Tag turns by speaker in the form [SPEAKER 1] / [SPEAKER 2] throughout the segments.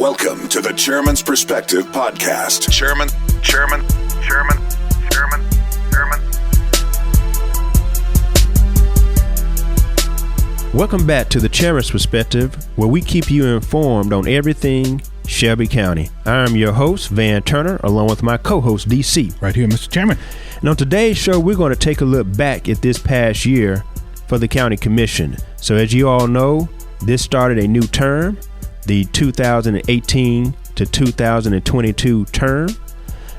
[SPEAKER 1] Welcome to the Chairman's Perspective Podcast. Chairman.
[SPEAKER 2] Welcome back to the Chairman's Perspective, where we keep you informed on everything Shelby County. I am your host, Van Turner, along with my co-host, DC.
[SPEAKER 3] Right here, Mr. Chairman.
[SPEAKER 2] And on today's show, we're going to take a look back at this past year for the County Commission. So as you all know, this started a new term, the 2018 to 2022 term,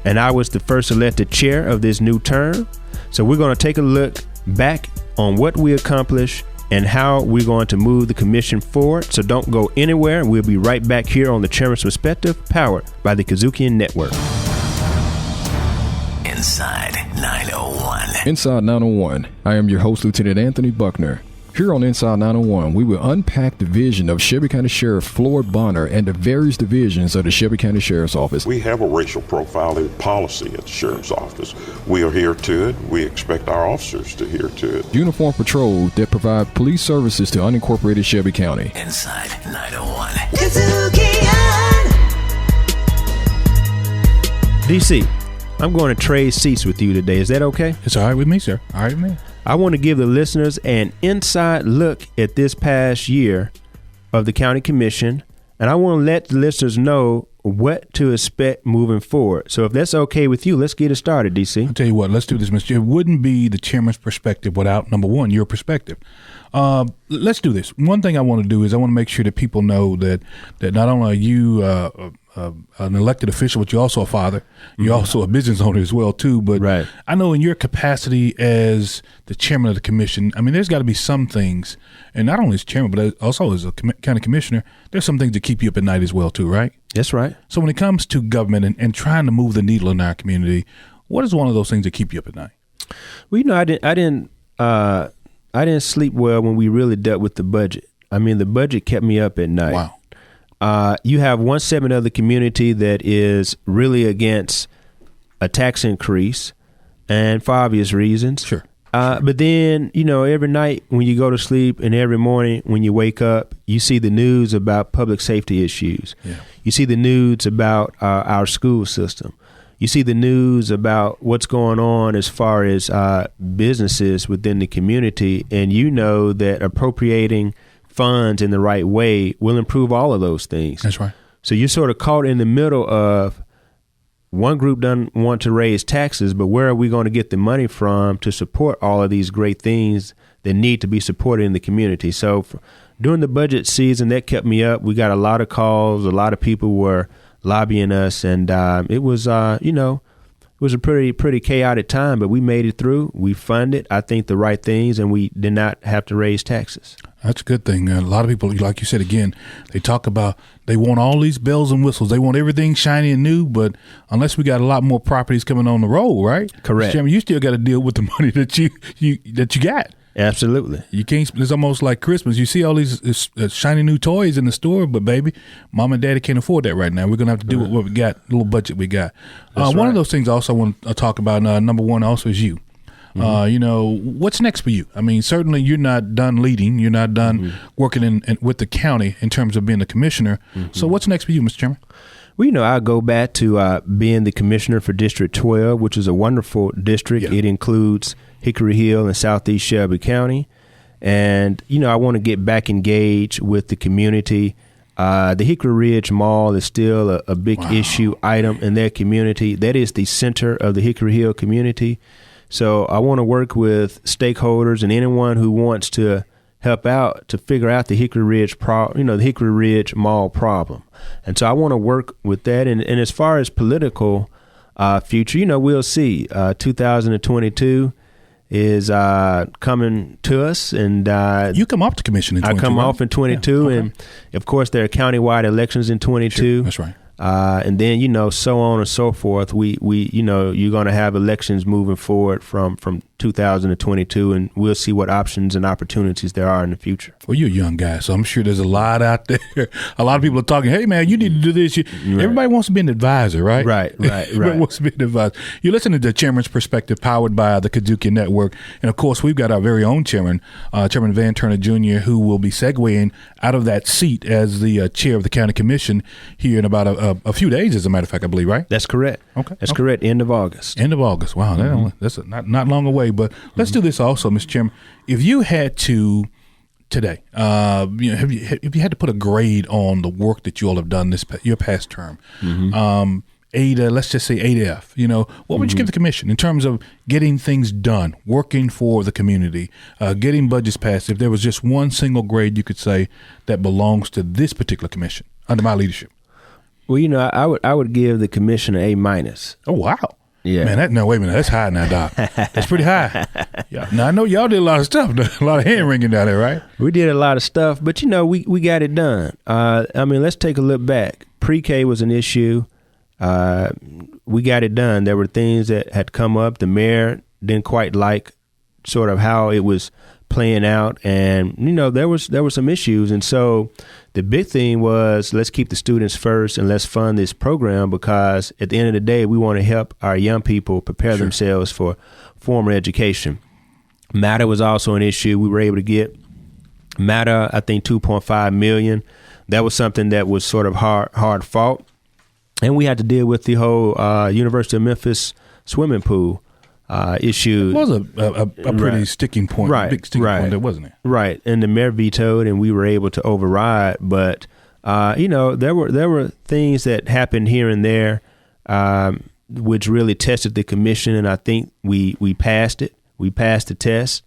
[SPEAKER 2] and I was the first elected chair of this new term. So we're going to take a look back on what we accomplished and how we're going to move the commission forward. So don't go anywhere. We'll be right back here on the Chairman's Perspective, powered by the KUDZUKIAN Network.
[SPEAKER 4] Inside 901.
[SPEAKER 5] Inside 901. I am your host, Lieutenant Anthony Buckner. Here on Inside 901, we will unpack the vision of Shelby County Sheriff Floyd Bonner and the various divisions of the Shelby County Sheriff's Office.
[SPEAKER 6] We have a racial profiling policy at the Sheriff's Office. We adhere to it. We expect our officers to adhere to it.
[SPEAKER 5] Uniform patrols that provide police services to unincorporated Shelby County.
[SPEAKER 4] Inside 901.
[SPEAKER 2] DC, I'm going to trade seats with you today. Is that okay?
[SPEAKER 3] It's all right with me, sir. All right with me.
[SPEAKER 2] I want to give the listeners an inside look at this past year of the County Commission, and I want to let the listeners know what to expect moving forward. So if that's okay with you, let's get it started, DC.
[SPEAKER 3] I'll tell you what, let's do this, Mr. It wouldn't be the chairman's perspective without, number one, your perspective. Let's do this. One thing I want to do is I want to make sure that people know that not only are you an elected official, but you're also a father. You're also a business owner as well, too. But
[SPEAKER 2] right.
[SPEAKER 3] I know in your capacity as the chairman of the commission, I mean, there's got to be some things, and not only as chairman, but also as a county commissioner, there's some things that keep you up at night as well, too, right?
[SPEAKER 2] That's right.
[SPEAKER 3] So when it comes to government and trying to move the needle in our community, what is one of those things that keep you up at night?
[SPEAKER 2] Well, you know, I didn't sleep well when we really dealt with the budget. I mean, the budget kept me up at night.
[SPEAKER 3] Wow.
[SPEAKER 2] You have 1/7 of the community that is really against a tax increase, and for obvious reasons.
[SPEAKER 3] Sure.
[SPEAKER 2] But then, you know, every night when you go to sleep and every morning when you wake up, you see the news about public safety issues.
[SPEAKER 3] Yeah.
[SPEAKER 2] You see the news about our school system. You see the news about what's going on as far as businesses within the community, and you know that appropriating funds in the right way will improve all of those things.
[SPEAKER 3] That's right.
[SPEAKER 2] So you're sort of caught in the middle of one group doesn't want to raise taxes, but where are we going to get the money from to support all of these great things that need to be supported in the community? So during the budget season, that kept me up. We got a lot of calls. A lot of people were lobbying us, and it was, it was a pretty chaotic time, but we made it through. We funded, I think, the right things, and we did not have to raise taxes.
[SPEAKER 3] That's a good thing. A lot of people, like you said, again, they talk about they want all these bells and whistles. They want everything shiny and new, but unless we got a lot more properties coming on the road, right?
[SPEAKER 2] Correct.
[SPEAKER 3] Chairman, you still got to deal with the money that you got.
[SPEAKER 2] Absolutely.
[SPEAKER 3] You can't. It's almost like Christmas. You see all these shiny new toys in the store, but baby, mom and daddy can't afford that right now. We're gonna have to do with what we got, little budget we got. One of those things I also want to talk about. Number one also is you. Mm-hmm. What's next for you? I mean, certainly you're not done leading. You're not done working with the county in terms of being a commissioner. Mm-hmm. So what's next for you, Mr. Chairman?
[SPEAKER 2] Well, I go back to being the commissioner for District 12, which is a wonderful district. Yeah. It includes Hickory Hill and Southeast Shelby County. And, I want to get back engaged with the community. The Hickory Ridge Mall is still a big issue item in their community. That is the center of the Hickory Hill community. So I want to work with stakeholders and anyone who wants to help out to figure out the Hickory Ridge the Hickory Ridge Mall problem. And so I want to work with that. And as far as political future, we'll see. 2022 is coming to us, and
[SPEAKER 3] you come off the commission in 22.
[SPEAKER 2] I come off in 22,
[SPEAKER 3] okay.
[SPEAKER 2] And of course there are countywide elections in 22.
[SPEAKER 3] Sure. That's right.
[SPEAKER 2] And then, so on and so forth. We you're going to have elections moving forward from 2022, and we'll see what options and opportunities there are in the future.
[SPEAKER 3] Well, you're a young guy, so I'm sure there's a lot out there. A lot of people are talking, hey, man, you need to do this. Everybody wants to be an advisor, right?
[SPEAKER 2] Right.
[SPEAKER 3] Everybody wants to be an advisor. You're listening to Chairman's Perspective, powered by the KUDZUKIAN Network. And, of course, we've got our very own chairman, Chairman Van Turner Jr., who will be segueing out of that seat as the chair of the county commission here in about a few days, as a matter of fact, I believe, right?
[SPEAKER 2] That's correct.
[SPEAKER 3] Okay.
[SPEAKER 2] That's correct. End of August.
[SPEAKER 3] End of August. Wow. That's not long away. But let's do this also, Mr. Chairman. If you had to today, if you had to put a grade on the work that you all have done your past term, let's just say 8F, what would you give the commission in terms of getting things done, working for the community, getting budgets passed? If there was just one single grade you could say that belongs to this particular commission under my leadership.
[SPEAKER 2] Well, I would give the commission an A-.
[SPEAKER 3] Oh, wow.
[SPEAKER 2] Yeah.
[SPEAKER 3] Man, wait a minute. That's high now, Doc. That's pretty high. Yeah. Now, I know y'all did a lot of stuff, a lot of hand wringing down there, right?
[SPEAKER 2] We did a lot of stuff, but, we got it done. Let's take a look back. Pre-K was an issue. We got it done. There were things that had come up. The mayor didn't quite like sort of how it was playing out, and there were some issues. And so the big thing was, let's keep the students first and let's fund this program, because at the end of the day, we want to help our young people prepare themselves for formal education. MATA was also an issue. We were able to get MATA, I think, $2.5 million. That was something that was sort of hard fought. And we had to deal with the whole University of Memphis swimming pool issue.
[SPEAKER 3] It was a pretty sticking point, big sticking point there, wasn't it? Right.
[SPEAKER 2] And the mayor vetoed, and we were able to override. But, there were things that happened here and there which really tested the commission, and I think we passed it. We passed the test.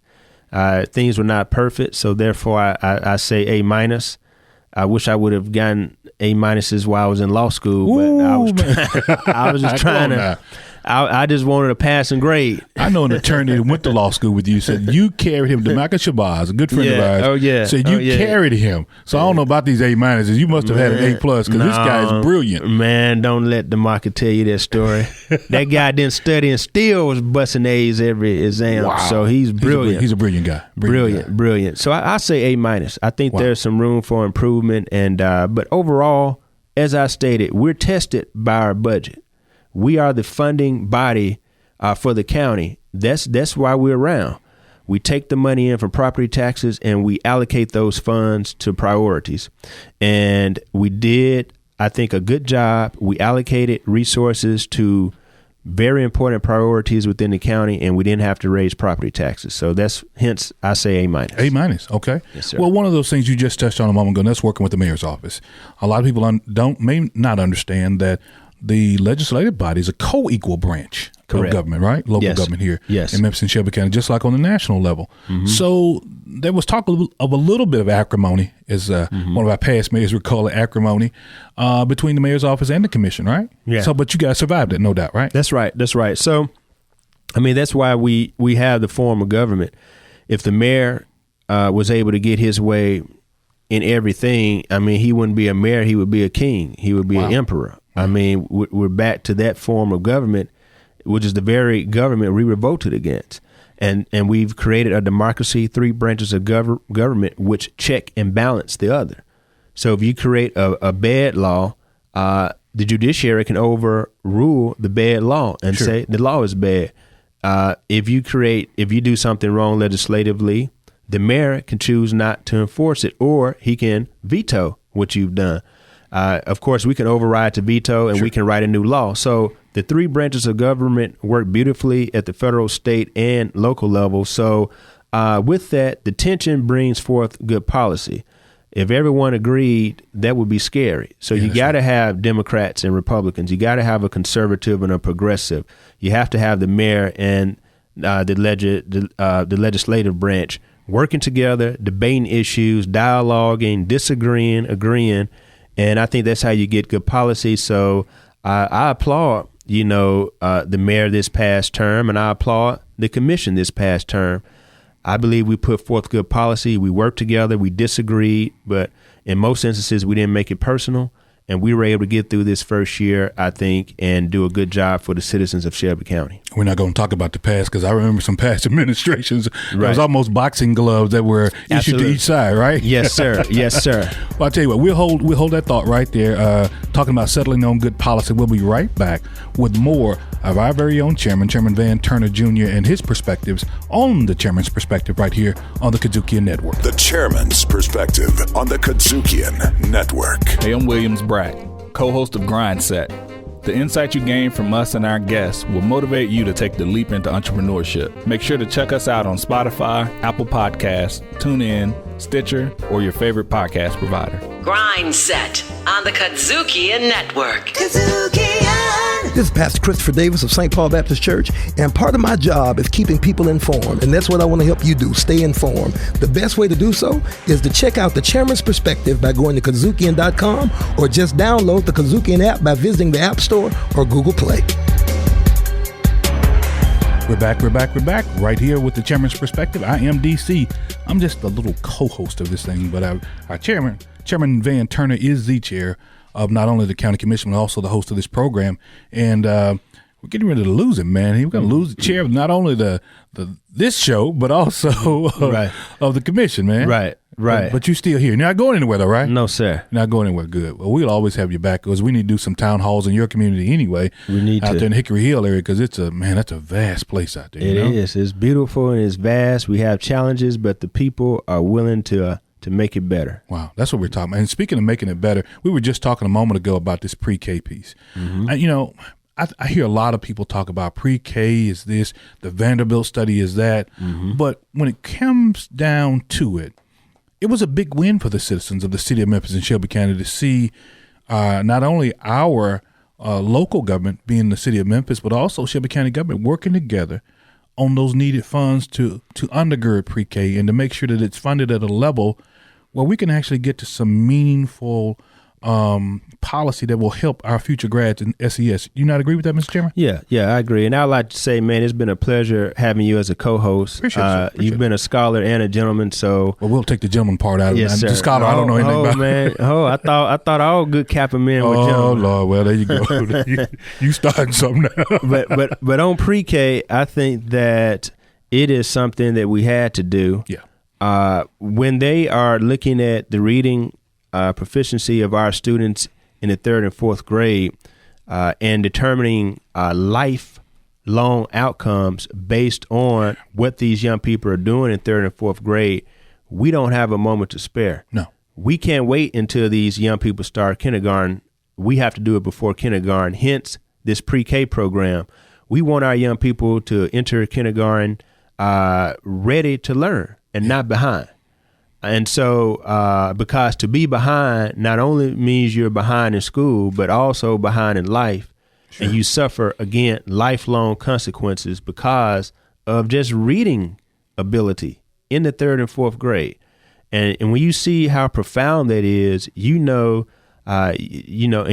[SPEAKER 2] Things were not perfect, so therefore I say A-. I wish I would have gotten A-minuses while I was in law school, but I was just trying to. I just wanted a passing grade.
[SPEAKER 3] I know an attorney that went to law school with you said you carried him. Demarcus Shabazz, a good friend of ours.
[SPEAKER 2] Oh yeah.
[SPEAKER 3] Said you carried him. So I don't know about these A-minuses. You must have had an A+ because this guy is brilliant.
[SPEAKER 2] Man, don't let Demarcus tell you that story. That guy didn't study and still was busting A's every exam. Wow. So he's brilliant.
[SPEAKER 3] He's a brilliant guy.
[SPEAKER 2] Brilliant. So I say A-. I think there's some room for improvement, and but overall, as I stated, we're tested by our budget. We are the funding body for the county. That's why we're around. We take the money in from property taxes and we allocate those funds to priorities. And we did, I think, a good job. We allocated resources to very important priorities within the county, and we didn't have to raise property taxes. So hence I say A-.
[SPEAKER 3] A-, okay.
[SPEAKER 2] Yes, sir.
[SPEAKER 3] Well, one of those things you just touched on a moment ago, and that's working with the mayor's office. A lot of people may not understand that the legislative body is a co-equal branch of government, right? Local government here in Memphis and Shelby County, just like on the national level. Mm-hmm. So there was talk of a little bit of acrimony, as one of our past mayors would call it, acrimony, between the mayor's office and the commission, right? Yeah. So, but you guys survived it, no doubt, right?
[SPEAKER 2] That's right. So, that's why we have the form of government. If the mayor was able to get his way in everything, he wouldn't be a mayor, he would be a king. He would be an emperor. We're back to that form of government, which is the very government we revolted against. And we've created a democracy, 3 branches of government, which check and balance the other. So if you create a bad law, the judiciary can overrule the bad law and say the law is bad. If you do something wrong legislatively, the mayor can choose not to enforce it, or he can veto what you've done. Of course, we can override to veto, and we can write a new law. So the 3 branches of government work beautifully at the federal, state, and local level. So with that, the tension brings forth good policy. If everyone agreed, that would be scary. So you got to have Democrats and Republicans. You got to have a conservative and a progressive. You have to have the mayor and the legislative branch working together, debating issues, dialoguing, disagreeing, agreeing. And I think that's how you get good policy. So I applaud, the mayor this past term, and I applaud the commission this past term. I believe we put forth good policy. We worked together. We disagreed, but in most instances, we didn't make it personal. And we were able to get through this first year, I think, and do a good job for the citizens of Shelby County.
[SPEAKER 3] We're not going to talk about the past because I remember some past administrations.
[SPEAKER 2] Right.
[SPEAKER 3] It was almost boxing gloves that were issued to each side, right?
[SPEAKER 2] Yes, sir. Yes, sir.
[SPEAKER 3] Well, I'll tell you what, we'll hold that thought right there. Talking about settling on good policy. We'll be right back with more of our very own chairman, Chairman Van Turner Jr., and his perspectives on the chairman's perspective right here on the KUDZUKIAN Network.
[SPEAKER 1] The chairman's perspective on the KUDZUKIAN Network.
[SPEAKER 7] Hey, I'm Williams Brack, co-host of Grind Set. The insight you gain from us and our guests will motivate you to take the leap into entrepreneurship. Make sure to check us out on Spotify, Apple Podcasts, TuneIn, Stitcher, or your favorite podcast provider.
[SPEAKER 8] Grind Set on the KUDZUKIAN Network.
[SPEAKER 9] This is Pastor Christopher Davis of St. Paul Baptist Church, and part of my job is keeping people informed, and that's what I want to help you do, stay informed. The best way to do so is to check out the Chairman's Perspective by going to KUDZUKIAN.com or just download the KUDZUKIAN app by visiting the App Store or Google Play.
[SPEAKER 3] We're back, right here with the Chairman's Perspective. I am DC. I'm just a little co-host of this thing, but our Chairman Van Turner, is the chair of not only the county commission, but also the host of this program. And we're getting ready to lose him, man. We're going to lose the chair of not only this show, but also of the commission, man.
[SPEAKER 2] Right.
[SPEAKER 3] But you're still here. You're not going anywhere, though, right?
[SPEAKER 2] No, sir.
[SPEAKER 3] You're not going anywhere. Good. Well, we'll always have you back because we need to do some town halls in your community anyway.
[SPEAKER 2] We need
[SPEAKER 3] out
[SPEAKER 2] to.
[SPEAKER 3] there in Hickory Hill area because that's a vast place out there.
[SPEAKER 2] It is. It's beautiful and it's vast. We have challenges, but the people are willing to make it better.
[SPEAKER 3] Wow, that's what we're talking about. And speaking of making it better, we were just talking a moment ago about this pre-K piece. Mm-hmm. I hear a lot of people talk about pre-K is this, the Vanderbilt study is that. Mm-hmm. But when it comes down to it, it was a big win for the citizens of the city of Memphis and Shelby County to see not only our local government being the city of Memphis, but also Shelby County government working together on those needed funds to undergird pre-K and to make sure that it's funded at a level where we can actually get to some meaningful policy that will help our future grads in SES. You not agree with that, Mr. Chairman?
[SPEAKER 2] Yeah, I agree. And I'd like to say, man, it's been a pleasure having you as a co-host.
[SPEAKER 3] Appreciate
[SPEAKER 2] you've been a scholar and a gentleman, so
[SPEAKER 3] we'll take the gentleman part out of it.
[SPEAKER 2] Yes, sir.
[SPEAKER 3] The scholar, I don't know anything about.
[SPEAKER 2] Man. I thought all good Kappa men were gentlemen.
[SPEAKER 3] Oh Lord, well there you go. you starting something now.
[SPEAKER 2] but on pre-K, I think that it is something that we had to do.
[SPEAKER 3] Yeah.
[SPEAKER 2] When they are looking at the reading proficiency of our students in the 3rd and 4th grade and determining lifelong outcomes based on what these young people are doing in 3rd and 4th grade, we don't have a moment to spare.
[SPEAKER 3] No.
[SPEAKER 2] We can't wait until these young people start kindergarten. We have to do it before kindergarten, hence this pre-K program. We want our young people to enter kindergarten ready to learn and not behind. And so, because to be behind not only means you're behind in school, but also behind in life. Sure. And you suffer, again, lifelong consequences because of just reading ability in the 3rd and 4th grade. And when you see how profound that is, and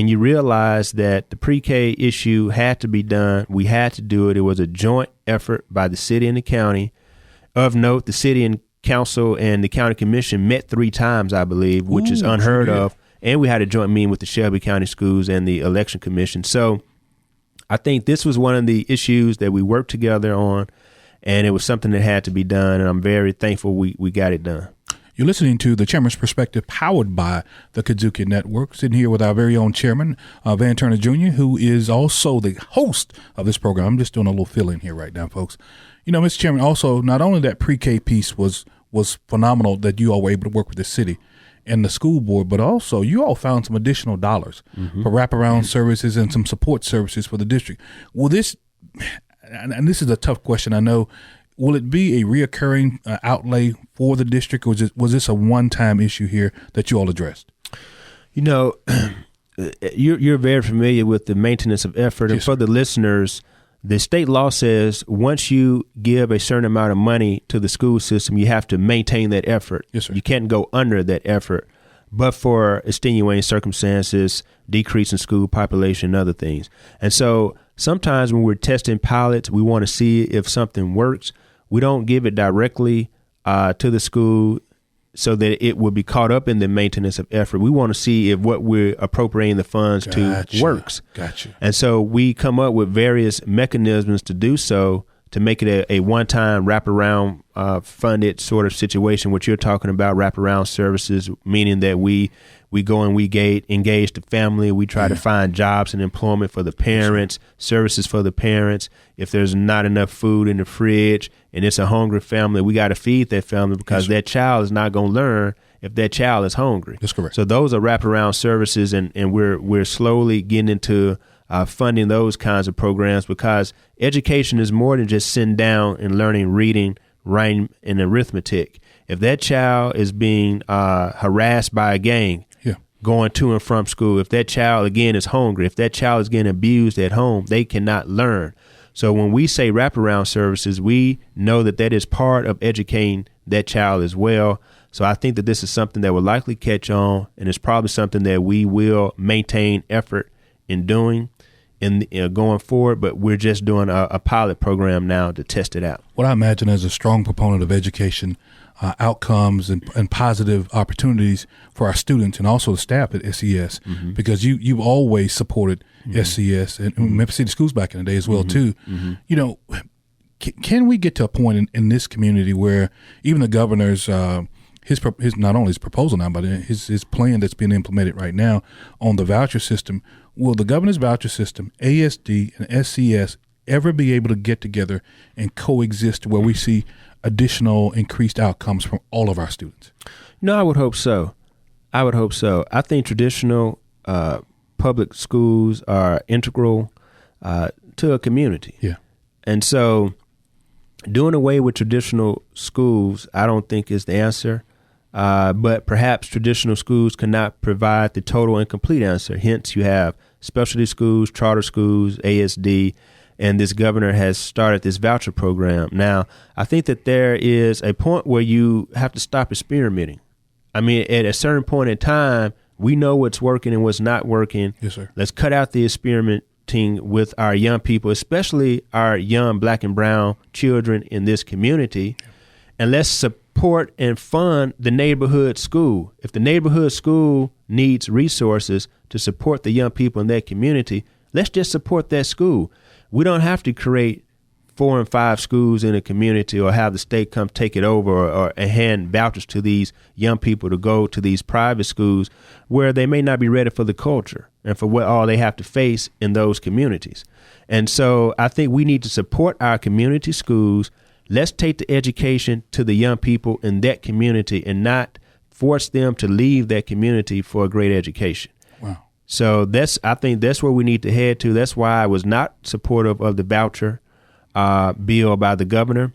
[SPEAKER 2] you realize that the pre-K issue had to be done. We had to do it. It was a joint effort by the city and the county. Of note, the city and council and the county commission met 3 times, I believe, which is unheard of. And we had a joint meeting with the Shelby County schools and the election commission. So I think this was one of the issues that we worked together on, and it was something that had to be done. And I'm very thankful we got it done.
[SPEAKER 3] You're listening to the Chairman's Perspective, powered by the KUDZUKIAN Network. Sitting here with our very own chairman, Van Turner Jr., who is also the host of this program. I'm just doing a little fill-in here right now, folks. Mr. Chairman, also, not only that pre-K piece was phenomenal that you all were able to work with the city and the school board, but also you all found some additional dollars for wraparound services and some support services for the district. Will this, and this is a tough question, I know, will it be a reoccurring outlay for the district, or was this a one-time issue here that you all addressed? You're
[SPEAKER 2] very familiar with the maintenance of effort. And for the listeners, the state law says once you give a certain amount of money to the school system, you have to maintain that effort.
[SPEAKER 3] Yes, sir.
[SPEAKER 2] You can't go under that effort, but for extenuating circumstances, decrease in school population, and other things. And so sometimes when we're testing pilots, we want to see if something works. We don't give it directly to the school. so that it will be caught up in the maintenance of effort. We want to see if what we're appropriating the funds to works.
[SPEAKER 3] Gotcha.
[SPEAKER 2] And so we come up with various mechanisms to do so, to make it a one-time wraparound funded sort of situation, what you're talking about, wraparound services, meaning that we go and we engage the family. We try to find jobs and employment for the parents, services for the parents. If there's not enough food in the fridge and it's a hungry family, we got to feed that family, because that child is not going to learn if that child is hungry.
[SPEAKER 3] That's correct.
[SPEAKER 2] So those are wraparound services, and we're slowly getting into funding those kinds of programs, because education is more than just sitting down and learning reading, writing, and arithmetic. If that child is being harassed by a gang, going to and from school, if that child, again, is hungry, if that child is getting abused at home, they cannot learn. So when we say wraparound services, we know that is part of educating that child as well. So I think that this is something that will likely catch on, and it's probably something that we will maintain effort in doing in going forward, but we're just doing a pilot program now to test it out.
[SPEAKER 3] What I imagine as a strong proponent of education outcomes and positive opportunities for our students and also the staff at SCS, because you've always supported SCS and Memphis City Schools back in the day as well too. You know, can we get to a point in this community where even the governor's his not only his proposal now, but his plan that's being implemented right now on the voucher system, will the governor's voucher system, ASD and SCS, ever be able to get together and coexist where we see additional increased outcomes from all of our students?
[SPEAKER 2] No, I would hope so. I think traditional public schools are integral to a community.
[SPEAKER 3] Yeah.
[SPEAKER 2] And so doing away with traditional schools, I don't think is the answer. But perhaps traditional schools cannot provide the total and complete answer. Hence, you have specialty schools, charter schools, ASD, and this governor has started this voucher program. Now, I think that there is a point where you have to stop experimenting. I mean, at a certain point in time, we know what's working and what's not working.
[SPEAKER 3] Yes, sir.
[SPEAKER 2] Let's cut out the experimenting with our young people, especially our young black and brown children in this community, and let's support and fund the neighborhood school. If the neighborhood school needs resources to support the young people in that community, let's just support that school. We don't have to create 4 and 5 schools in a community or have the state come take it over or hand vouchers to these young people to go to these private schools where they may not be ready for the culture and for what all they have to face in those communities. And so I think we need to support our community schools. Let's take the education to the young people in that community and not force them to leave that community for a great education.
[SPEAKER 3] Wow.
[SPEAKER 2] So I think that's where we need to head to. That's why I was not supportive of the voucher bill by the governor.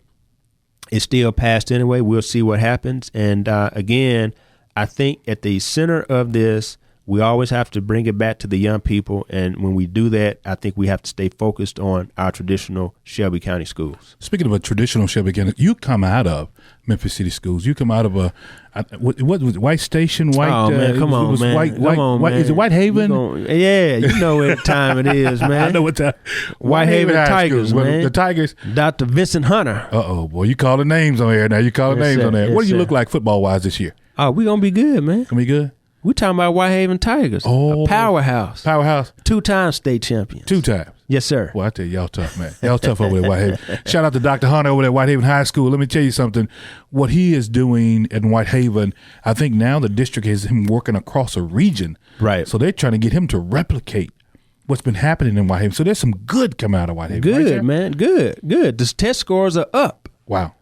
[SPEAKER 2] It's still passed anyway. We'll see what happens. And again, I think at the center of this, we always have to bring it back to the young people. And when we do that, I think we have to stay focused on our traditional Shelby County schools.
[SPEAKER 3] Speaking of a traditional Shelby County, you come out of Memphis City Schools. You come out of what was it, White Station? White,
[SPEAKER 2] oh, man, come on, man. Come on, man.
[SPEAKER 3] Is it Whitehaven?
[SPEAKER 2] Yeah, you know what time it is, man.
[SPEAKER 3] I know what time.
[SPEAKER 2] Whitehaven Tigers, man.
[SPEAKER 3] The Tigers.
[SPEAKER 2] Dr. Vincent Hunter.
[SPEAKER 3] Uh-oh, boy, you calling names on here now. You calling names on there.
[SPEAKER 2] Yes,
[SPEAKER 3] what do you look like football-wise this year?
[SPEAKER 2] Oh, we going to be good, man.
[SPEAKER 3] Gonna be good?
[SPEAKER 2] We talking about Whitehaven Tigers.
[SPEAKER 3] Oh,
[SPEAKER 2] a powerhouse. 2-time state champions.
[SPEAKER 3] 2 times.
[SPEAKER 2] Yes, sir.
[SPEAKER 3] Well, I tell you, y'all tough, man. Y'all tough over there at Whitehaven. Shout out to Dr. Hunter over there at Whitehaven High School. Let me tell you something. What he is doing at Whitehaven, I think now the district has him working across a region.
[SPEAKER 2] Right.
[SPEAKER 3] So they're trying to get him to replicate what's been happening in Whitehaven. So there's some good come out of Whitehaven.
[SPEAKER 2] Good,
[SPEAKER 3] right,
[SPEAKER 2] man. Good. The test scores are up.
[SPEAKER 3] Wow.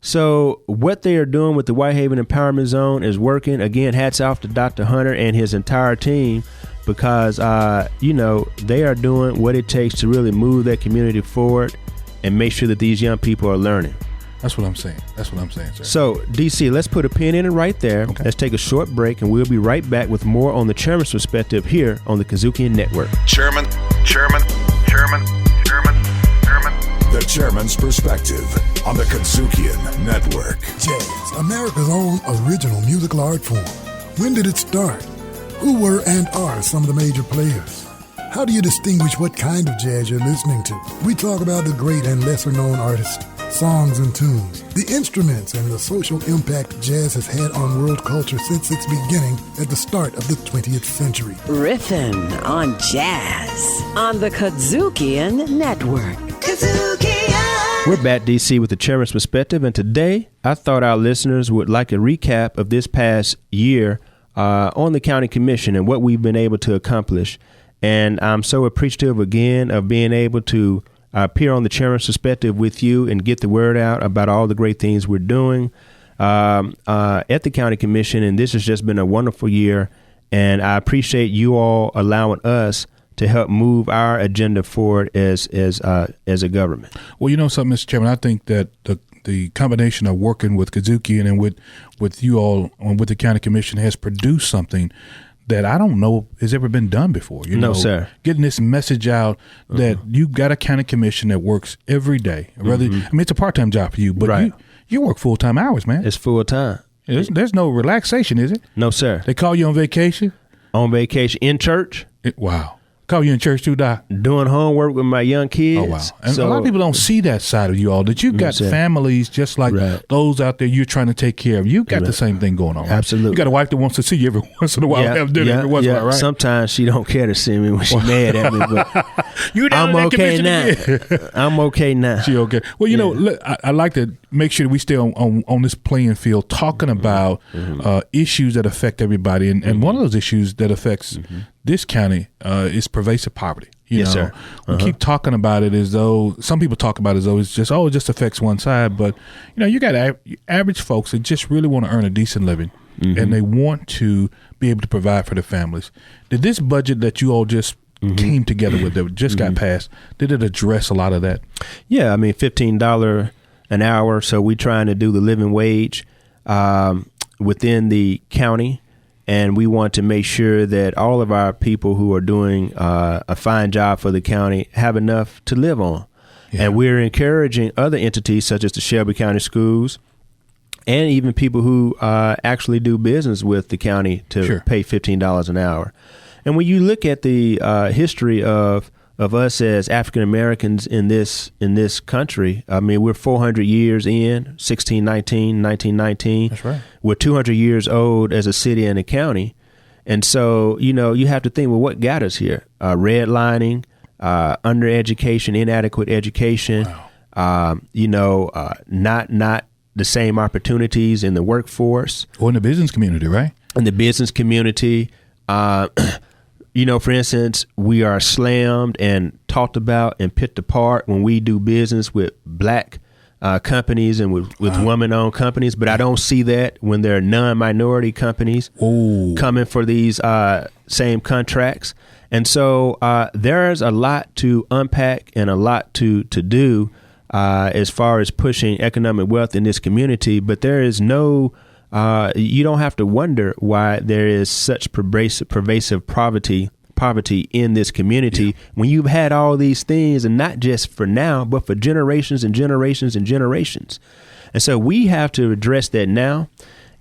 [SPEAKER 2] So what they are doing with the Whitehaven Empowerment Zone is working. Again, hats off to Dr. Hunter and his entire team because, they are doing what it takes to really move that community forward and make sure that these young people are learning.
[SPEAKER 3] That's what I'm saying. Sir.
[SPEAKER 2] So, DC, let's put a pin in it right there.
[SPEAKER 3] Okay.
[SPEAKER 2] Let's take a short break, and we'll be right back with more on the Chairman's Perspective here on the KUDZUKIAN Network.
[SPEAKER 1] Chairman. The Chairman's Perspective on the KUDZUKIAN Network.
[SPEAKER 10] Jazz, America's own original musical art form. When did it start? Who were and are some of the major players? How do you distinguish what kind of jazz you're listening to? We talk about the great and lesser-known artists, songs and tunes, the instruments, and the social impact jazz has had on world culture since its beginning at the start of the 20th century.
[SPEAKER 8] Riffin' on jazz on the KUDZUKIAN Network. KUDZUKIAN!
[SPEAKER 2] We're back, DC, with the Chairman's Perspective, and today I thought our listeners would like a recap of this past year on the County Commission and what we've been able to accomplish. And I'm so appreciative again of being able to appear on the Chairman's Perspective with you and get the word out about all the great things we're doing at the County Commission. And this has just been a wonderful year. And I appreciate you all allowing us to help move our agenda forward as a government.
[SPEAKER 3] Well, you know something, Mr. Chairman, I think that the combination of working with KUDZUKIAN and with you all and with the County Commission has produced something that I don't know has ever been done before.
[SPEAKER 2] No, sir.
[SPEAKER 3] Getting this message out that you've got a county commission that works every day. Rather, I mean, it's a part-time job for you, but you work full-time hours, man.
[SPEAKER 2] It's full-time.
[SPEAKER 3] There's no relaxation, is it?
[SPEAKER 2] No, sir.
[SPEAKER 3] They call you on vacation?
[SPEAKER 2] On vacation in church.
[SPEAKER 3] Wow. Call you in church too, Doc?
[SPEAKER 2] Doing homework with my young kids.
[SPEAKER 3] Oh, wow. And a lot of people don't see that side of you all, that you've got families just like those out there you're trying to take care of. You've got the same thing going on, right?
[SPEAKER 2] Absolutely.
[SPEAKER 3] You got a wife that wants to see you every once in a while, have dinner every once in a while, right?
[SPEAKER 2] Sometimes she don't care to see me when she's mad at me, but I'm okay now. I'm okay now.
[SPEAKER 3] She okay. Well, you know, look, I like to make sure that we stay on this playing field talking about issues that affect everybody. And one of those issues that affects this county is pervasive poverty. You know,
[SPEAKER 2] sir.
[SPEAKER 3] We keep talking about it as though some people talk about it as though it's just, it just affects one side. But, you know, you got average folks that just really want to earn a decent living and they want to be able to provide for their families. Did this budget that you all just came together with that just got passed, did it address a lot of that?
[SPEAKER 2] Yeah, I mean, $15 an hour. So we're trying to do the living wage within the county. And we want to make sure that all of our people who are doing a fine job for the county have enough to live on. Yeah. And we're encouraging other entities such as the Shelby County schools and even people who actually do business with the county to pay $15 an hour. And when you look at the history of us as African Americans in this country, I mean, we're 400 years in, 1619, 1919.
[SPEAKER 3] That's right.
[SPEAKER 2] We're 200 years old as a city and a county. And so, you know, you have to think, well, what got us here? Redlining, undereducation, inadequate education, not the same opportunities in the workforce.
[SPEAKER 3] Or in the business community, right?
[SPEAKER 2] In the business community. You know, for instance, we are slammed and talked about and picked apart when we do business with black companies and with woman-owned companies. But I don't see that when there are non-minority companies coming for these same contracts. And so there's a lot to unpack and a lot to do as far as pushing economic wealth in this community. But there is no you don't have to wonder why there is such pervasive poverty in this community when you've had all these things, and not just for now, but for generations and generations and generations. And so we have to address that now.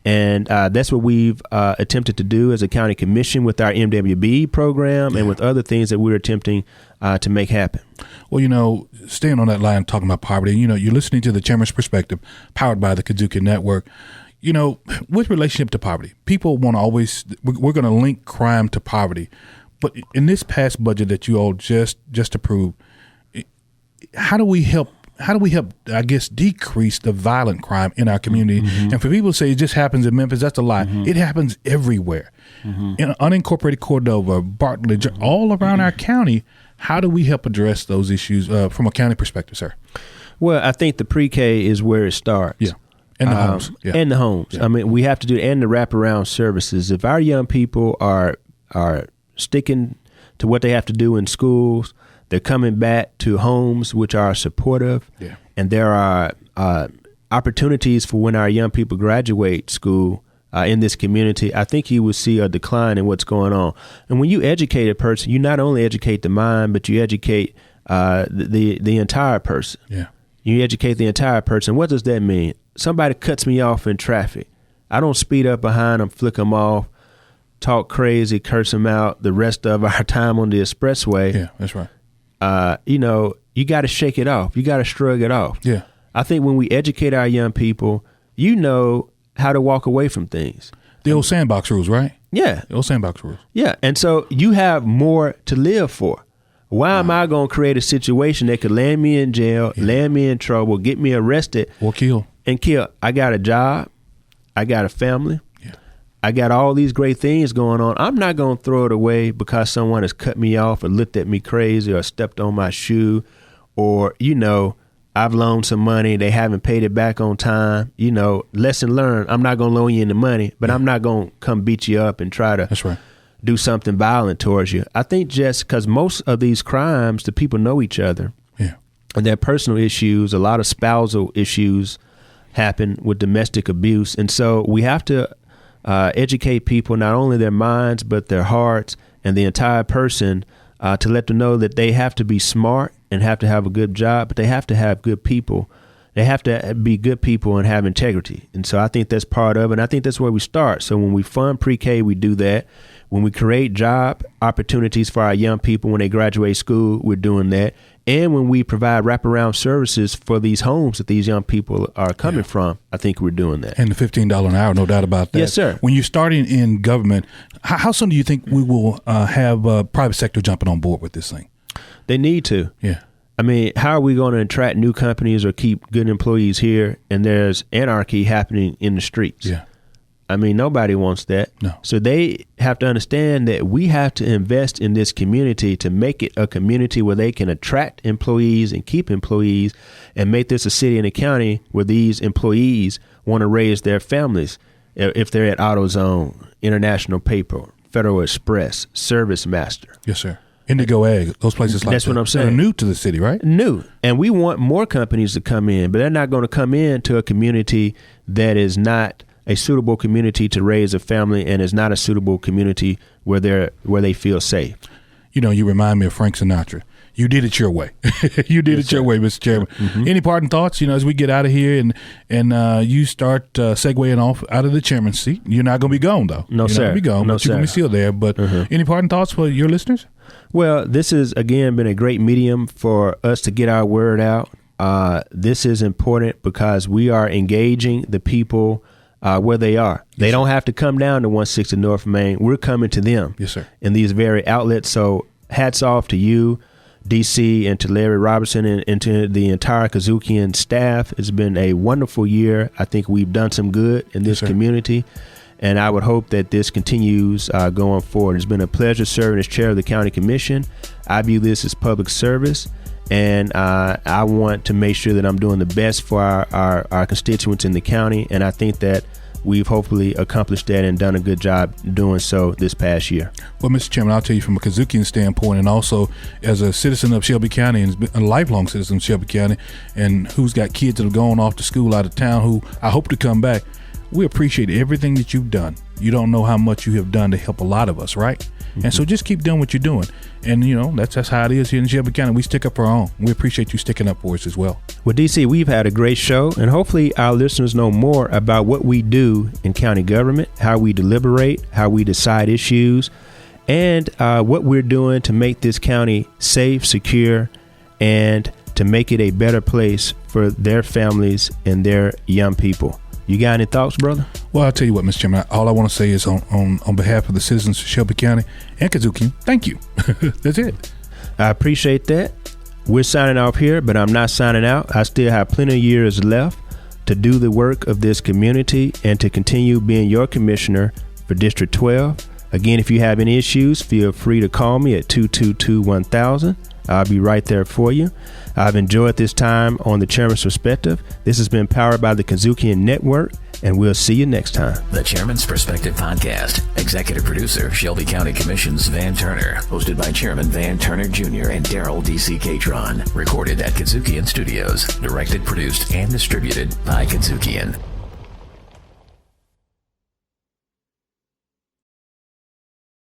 [SPEAKER 2] And that's what we've attempted to do as a county commission with our MWB program and with other things that we're attempting to make happen.
[SPEAKER 3] Well, you know, staying on that line, talking about poverty, you know, you're listening to the Chairman's Perspective, powered by the KUDZUKIAN Network. You know, with relationship to poverty, people want to always, we're going to link crime to poverty. But in this past budget that you all just approved, how do we help, I guess, decrease the violent crime in our community? And for people to say it just happens in Memphis, that's a lie. It happens everywhere. In unincorporated Cordova, Bartlett, all around our county. How do we help address those issues from a county perspective, sir?
[SPEAKER 2] Well, I think the pre-K is where it starts.
[SPEAKER 3] Yeah. And the homes.
[SPEAKER 2] And the homes. Yeah. I mean, we have to do, and the wraparound services. If our young people are sticking to what they have to do in schools, they're coming back to homes which are supportive. Yeah. And there are opportunities for when our young people graduate school in this community. I think you will see a decline in what's going on. And when you educate a person, you not only educate the mind, but you educate the entire person.
[SPEAKER 3] Yeah.
[SPEAKER 2] You educate the entire person. What does that mean? Somebody cuts me off in traffic. I don't speed up behind them, flick them off, talk crazy, curse them out the rest of our time on the expressway.
[SPEAKER 3] Yeah, that's right.
[SPEAKER 2] You know, you got to shake it off. You got to shrug it off.
[SPEAKER 3] Yeah.
[SPEAKER 2] I think when we educate our young people, you know how to walk away from things.
[SPEAKER 3] The old sandbox rules, right?
[SPEAKER 2] Yeah.
[SPEAKER 3] The old sandbox rules.
[SPEAKER 2] Yeah. And so you have more to live for. Why am I going to create a situation that could land me in jail, land me in trouble, get me arrested?
[SPEAKER 3] Or kill.
[SPEAKER 2] And kill. I got a job. I got a family. I got all these great things going on. I'm not going to throw it away because someone has cut me off or looked at me crazy or stepped on my shoe or, you know, I've loaned some money. They haven't paid it back on time. You know, lesson learned. I'm not going to loan you any money, but I'm not going to come beat you up and try to do something violent towards you. I think just because most of these crimes, the people know each other. Yeah. And their personal issues, a lot of spousal issues happen with domestic abuse. And so we have to educate people, not only their minds, but their hearts and the entire person to let them know that they have to be smart and have to have a good job, but they have to have good people. They have to be good people and have integrity. And so I think that's part of it. And I think that's where we start. So when we fund pre-K, we do that. When we create job opportunities for our young people when they graduate school, we're doing that. And when we provide wraparound services for these homes that these young people are coming from, I think we're doing that.
[SPEAKER 3] And the $15 an hour, no doubt about that.
[SPEAKER 2] Yes, sir.
[SPEAKER 3] When you're starting in government, how soon do you think we will have private sector jumping on board with this thing?
[SPEAKER 2] They need to.
[SPEAKER 3] Yeah.
[SPEAKER 2] I mean, how are we going to attract new companies or keep good employees here and there's anarchy happening in the streets?
[SPEAKER 3] Yeah.
[SPEAKER 2] I mean, nobody wants that.
[SPEAKER 3] No.
[SPEAKER 2] So they have to understand that we have to invest in this community to make it a community where they can attract employees and keep employees and make this a city and a county where these employees want to raise their families. If they're at AutoZone, International Paper, Federal Express, Service Master.
[SPEAKER 3] Yes, sir. Indigo Egg, those places like
[SPEAKER 2] that's what I'm saying.
[SPEAKER 3] They're new to the city, right?
[SPEAKER 2] New. And we want more companies to come in, but they're not going to come in to a community that is not a suitable community to raise a family and is not a suitable community where they feel safe.
[SPEAKER 3] You know, you remind me of Frank Sinatra. You did it your way. You did it your way, Mr. Chairman. Mm-hmm. Any parting thoughts, you know, as we get out of here and you start segueing off out of the chairman's seat? You're not going to be gone, though.
[SPEAKER 2] No,
[SPEAKER 3] you're
[SPEAKER 2] sir.
[SPEAKER 3] Not going to be gone, but you're going to be still there. But any parting thoughts for your listeners?
[SPEAKER 2] Well, this has, again, been a great medium for us to get our word out. This is important because we are engaging the people where they are. They don't have to come down to 160 North Main. We're coming to them.
[SPEAKER 3] Yes, sir.
[SPEAKER 2] In these very outlets. So hats off to you, DC, and to Larry Robertson and to the entire KUDZUKIAN staff. It's been a wonderful year. I think we've done some good in this community, and I would hope that this continues going forward. It's been a pleasure serving as chair of the county commission. I view this as public service, and I want to make sure that I'm doing the best for our constituents in the county, and I think that we've hopefully accomplished that and done a good job doing so this past year.
[SPEAKER 3] Well, Mr. Chairman, I'll tell you from a KUDZUKIAN standpoint and also as a citizen of Shelby County and a lifelong citizen of Shelby County and who's got kids that have gone off to school out of town who I hope to come back, we appreciate everything that you've done. You don't know how much you have done to help a lot of us, right? And so just keep doing what you're doing. And, you know, that's how it is here in Shelby County. We stick up for our own. We appreciate you sticking up for us as well.
[SPEAKER 2] Well, DC, we've had a great show, and hopefully our listeners know more about what we do in county government, how we deliberate, how we decide issues, and what we're doing to make this county safe, secure, and to make it a better place for their families and their young people. You got any thoughts, brother?
[SPEAKER 3] Well, I'll tell you what, Mr. Chairman, all I want to say is on behalf of the citizens of Shelby County and KUDZUKIAN, thank you. That's it.
[SPEAKER 2] I appreciate that. We're signing off here, but I'm not signing out. I still have plenty of years left to do the work of this community and to continue being your commissioner for District 12. Again, if you have any issues, feel free to call me at 222-1000. I'll be right there for you. I've enjoyed this time on The Chairman's Perspective. This has been powered by the KUDZUKIAN Network, and we'll see you next time.
[SPEAKER 4] The Chairman's Perspective Podcast. Executive producer, Shelby County Commission's Van Turner. Hosted by Chairman Van Turner Jr. and Darrell DC Catron. Recorded at KUDZUKIAN Studios. Directed, produced, and distributed by KUDZUKIAN.